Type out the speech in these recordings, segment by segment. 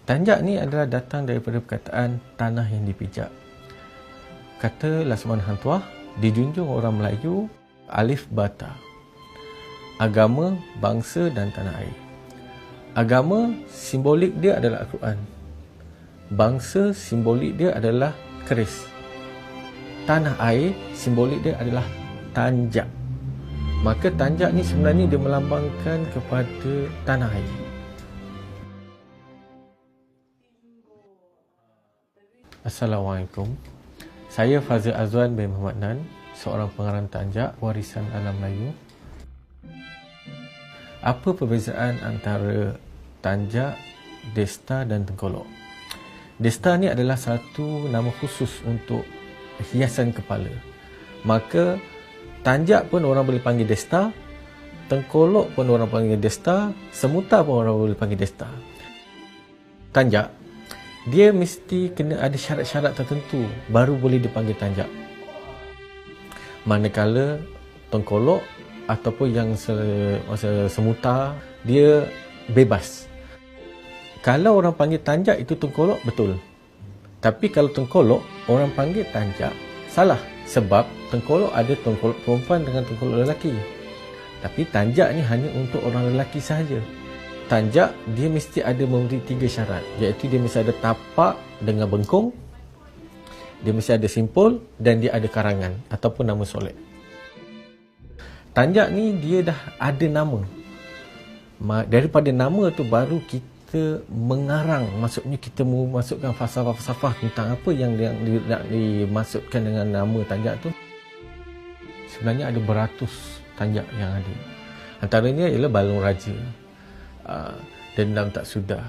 Tanjak ni adalah datang daripada perkataan tanah yang dipijak. Kata Laksamana Hang Tuah, dijunjung orang Melayu, alif bata. Agama, bangsa dan tanah air. Agama, simbolik dia adalah Al-Quran. Bangsa, simbolik dia adalah keris. Tanah air, simbolik dia adalah tanjak. Maka tanjak ni sebenarnya dia melambangkan kepada tanah air. Assalamualaikum. Saya Fazil Azwan bin Muhammad Nan, seorang pengarang tanjak warisan alam Melayu. Apa perbezaan antara tanjak, desta dan tengkolok? Desta ni adalah satu nama khusus untuk hiasan kepala. Maka tanjak pun orang boleh panggil desta, tengkolok pun orang panggil desta, semuta pun orang boleh panggil desta. Tanjak, dia mesti kena ada syarat-syarat tertentu baru boleh dipanggil tanjak. Manakala tengkolok ataupun yang semuta, dia bebas. Kalau orang panggil tanjak itu tengkolok, betul. Tapi kalau tengkolok orang panggil tanjak, salah. Sebab tengkolok ada tengkolok perempuan dengan tengkolok lelaki. Tapi tanjak ni hanya untuk orang lelaki sahaja. Tanjak dia mesti ada memberi 3 syarat, iaitu dia mesti ada tapak dengan bengkung, dia mesti ada simpul dan dia ada karangan ataupun nama solek. Tanjak ni dia dah ada nama. Daripada nama tu baru kita mengarang, maksudnya kita memasukkan falsafah-falsafah tentang apa yang nak dimaksudkan dengan nama tanjak tu. Sebenarnya ada beratus tanjak yang ada. Antaranya ialah Balung Raja, Dendam Tak Sudah.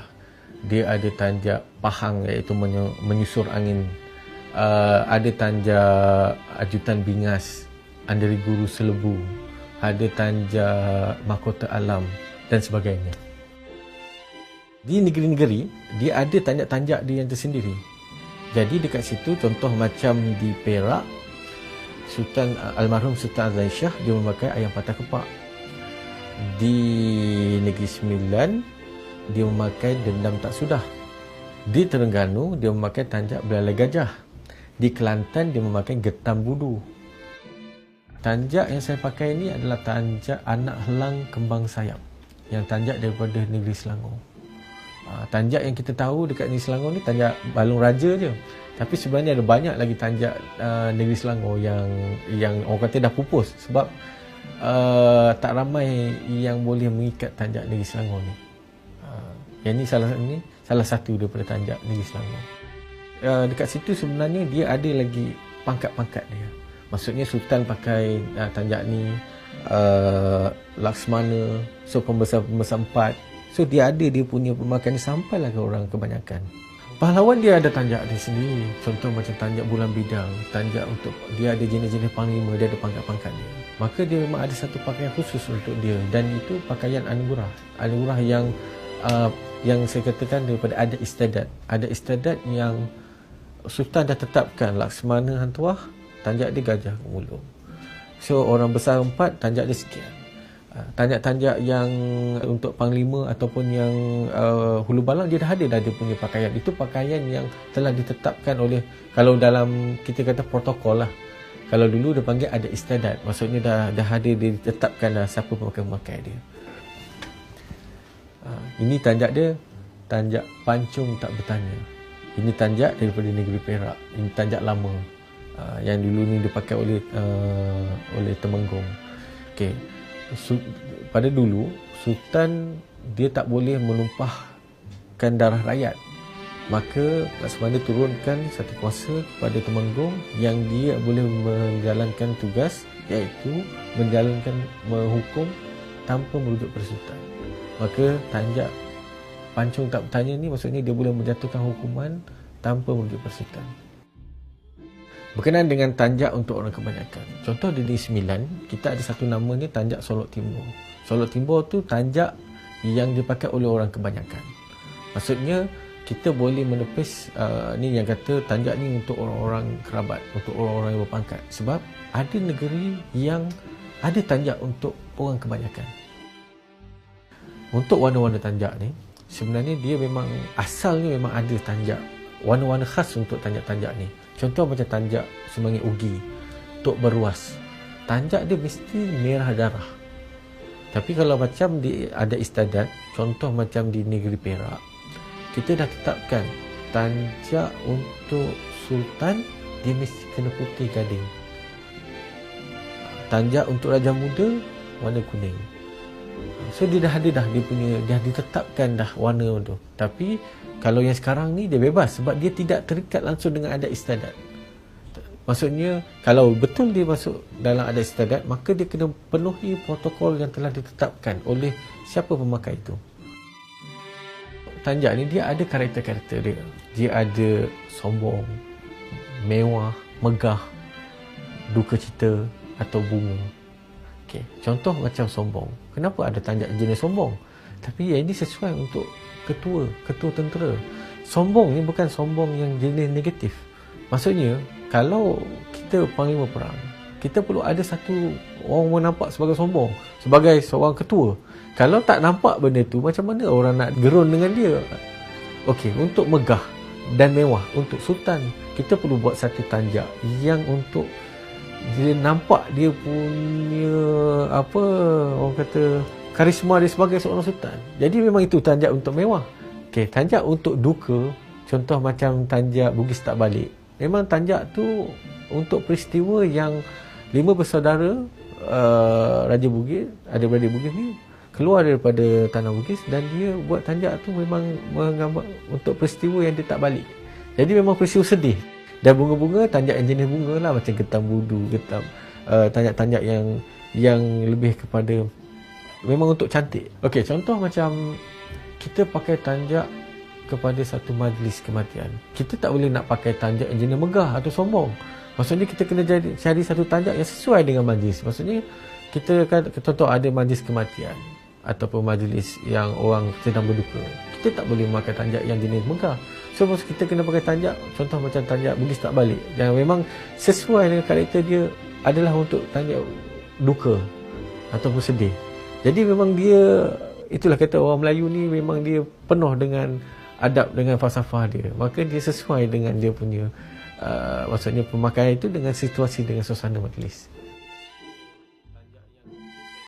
Dia ada tanjak Pahang, iaitu menyusur angin. Ada tanjak Ajutan Bingas, Anderi Guru Selebu. Ada tanjak Mahkota Alam dan sebagainya. Di negeri-negeri, dia ada tanjak-tanjak dia yang tersendiri. Jadi dekat situ, contoh macam di Perak, almarhum Sultan Azlan Shah, dia memakai ayam patah kepak. Di Negeri Sembilan, dia memakai Dendam Tak Sudah. Di Terengganu, dia memakai tanjak Belalai Gajah. Di Kelantan, dia memakai Getam Budu. Tanjak yang saya pakai ini adalah tanjak Anak Helang Kembang Sayap, yang tanjak daripada negeri Selangor. Tanjak yang kita tahu dekat negeri Selangor ni tanjak Balung Raja je. Tapi sebenarnya ada banyak lagi tanjak negeri Selangor yang orang kata dah pupus sebab tak ramai yang boleh mengikat tanjak negeri Selangor ni. Yang ni salah satu daripada tanjak negeri Selangor. Dekat situ sebenarnya dia ada lagi pangkat-pangkat dia. Maksudnya Sultan pakai tanjak ni, Laksamana, so pembesar-pembesar 4. So dia punya pemakan ni sampailah ke orang kebanyakan. Pahlawan dia ada tanjak dia sendiri. Contoh macam tanjak Bulan Bidang, tanjak untuk dia ada jenis-jenis panglima, dia ada pangkat-pangkat dia. Maka dia memang ada satu pakaian khusus untuk dia, dan itu pakaian anugerah. Anugerah yang saya katakan daripada ada istiadat yang Sultan dah tetapkan. Laksamana Hang Tuah, tanjak dia Gajah Gemulung. So orang besar 4, tanjak dia sekian. Tanjak-tanjak yang untuk panglima ataupun yang hulu balang, dia dah ada dia punya pakaian. Itu pakaian yang telah ditetapkan oleh, kalau dalam kita kata protokol lah. Kalau dulu dia panggil ada istiadat, maksudnya dah ada, dia ditetapkan dah siapa pemakai dia. Ini tanjak dia, tanjak Pancung Tak Bertanya. Ini tanjak daripada negeri Perak. Ini tanjak lama, yang dulu ni dipakai oleh Temenggung. Okey. Pada dulu Sultan dia tak boleh menumpahkan darah rakyat, maka Laksamana turunkan satu kuasa kepada Temenggung yang dia boleh menjalankan tugas, iaitu menghukum tanpa merujuk pada Sultan. Maka tanjak Pancung Tak Bertanya ni maksudnya dia boleh menjatuhkan hukuman tanpa merujuk pada Sultan. Berkenaan dengan tanjak untuk orang kebanyakan, contoh di Negeri Sembilan, kita ada satu nama ni tanjak Solok Timur. Solok Timur tu tanjak yang dipakai oleh orang kebanyakan. Maksudnya kita boleh menepis ni yang kata tanjak ni untuk orang-orang kerabat, untuk orang-orang yang berpangkat. Sebab ada negeri yang ada tanjak untuk orang kebanyakan. Untuk warna-warna tanjak ni, sebenarnya dia memang asalnya memang ada tanjak, warna-warna khas untuk tanjak-tanjak ni. Contoh macam tanjak Semangit Ugi, Tok Beruas, tanjak dia mesti merah darah. Tapi kalau macam ada istiadat, contoh macam di negeri Perak, kita dah tetapkan tanjak untuk Sultan dia mesti kena putih gading. Tanjak untuk Raja Muda warna kuning. So dia dah ada dah dia punya, dah ditetapkan dah warna tu. Tapi kalau yang sekarang ni dia bebas sebab dia tidak terikat langsung dengan adat istiadat. Maksudnya kalau betul dia masuk dalam adat istiadat, maka dia kena penuhi protokol yang telah ditetapkan oleh siapa pemakai itu. Tanjak ni dia ada karakter-karakter dia. Dia ada sombong, mewah, megah, duka cita atau bunga. Okey, contoh macam sombong. Kenapa ada tanjak jenis sombong? Tapi yang ini sesuai untuk ketua tentera. Sombong ni bukan sombong yang jenis negatif. Maksudnya, kalau kita panglima perang, kita perlu ada satu orang nampak sebagai sombong, sebagai seorang ketua. Kalau tak nampak benda tu, macam mana orang nak gerun dengan dia? Okey, untuk megah dan mewah, untuk sultan, kita perlu buat satu tanjak yang untuk dia nampak dia punya apa orang kata karisma dia sebagai seorang sultan. Jadi memang itu tanjak untuk mewah. Okey, tanjak untuk duka, contoh macam tanjak Bugis Tak Balik. Memang tanjak tu untuk peristiwa yang 5 bersaudara Raja Bugis, adik-beradik Bugis ni keluar daripada tanah Bugis dan dia buat tanjak tu memang menggambar untuk peristiwa yang dia tak balik. Jadi memang peristiwa sedih. Dan bunga-bunga, tanjak yang jenis bunga lah, macam getam budu, tanjak-tanjak yang lebih kepada memang untuk cantik. Okey, contoh macam kita pakai tanjak kepada satu majlis kematian. Kita tak boleh nak pakai tanjak yang jenis megah atau sombong. Maksudnya kita kena cari satu tanjak yang sesuai dengan majlis. Maksudnya kita kan contoh ada majlis kematian ataupun majlis yang orang sedang berduka. Kita tak boleh memakai tanjak yang jenis megah. So kita kena pakai tanjak, contoh macam tanjak Bugis Tak Balik, yang memang sesuai dengan karakter dia adalah untuk tanjak duka ataupun sedih. Jadi memang dia, itulah kata orang Melayu ni memang dia penuh dengan adab, dengan falsafah dia. Maka dia sesuai dengan dia punya maksudnya pemakaian itu dengan situasi, dengan suasana majlis.